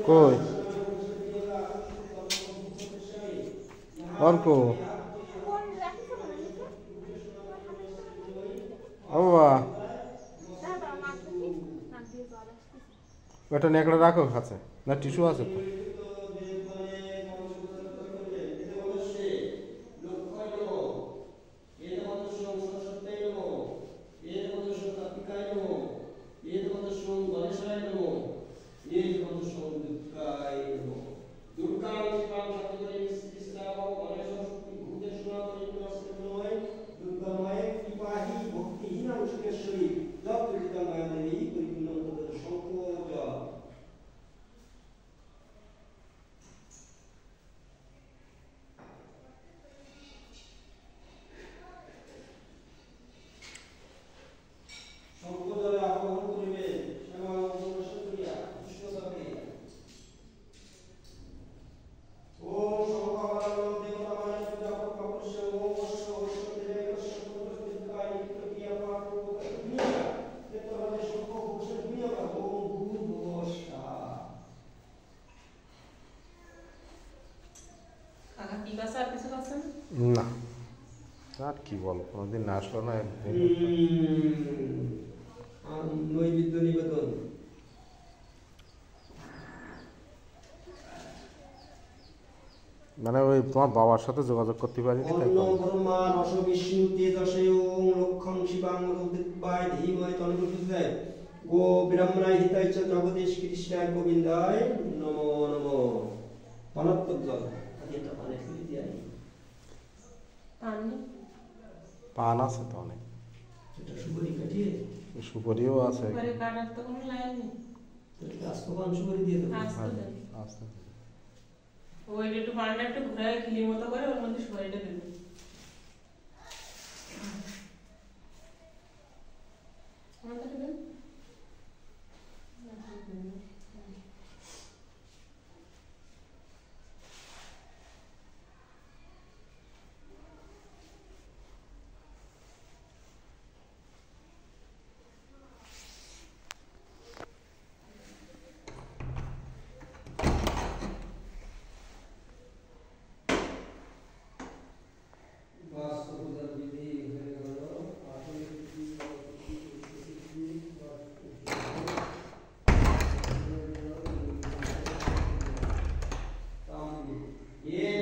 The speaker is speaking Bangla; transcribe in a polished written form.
কই অর্ক ও বাবা ওটা নেকড়ে রাখো কাছে না টিস্যু আছে তো না আর কি বলো কোনোদিন না আসলো না নৈবেদ্য নিবেদন মানে ওই তোমার বাবার সাথে যোগাযোগ করতে পারিনি তাই ব্রহ্মা রস বিষ্ণু তেজসে ওং লক্ষং শিবাং রুদ্বায় ধীমহি তন্নো প্রচোদয়াৎ গো ব্রহ্মণায় হিতায় চ জগদীশ কৃষ্ণায় গোবিন্দায় নমো নমো পানাত্মক জল এটা পানে ফেলে দিয়াই পান আছে তো অনেক এটা সুপারি কাটিয়ে সুপারিও আছে সুপারি কাটার তো কোনো লাইন নেই আস্তবান সুপারি দিয়ে দেবো আস্তে ওই একটু পানটা একটু ঘুরায় খিলির মতো করে ওর মধ্যে সুপারিটা দেবে ये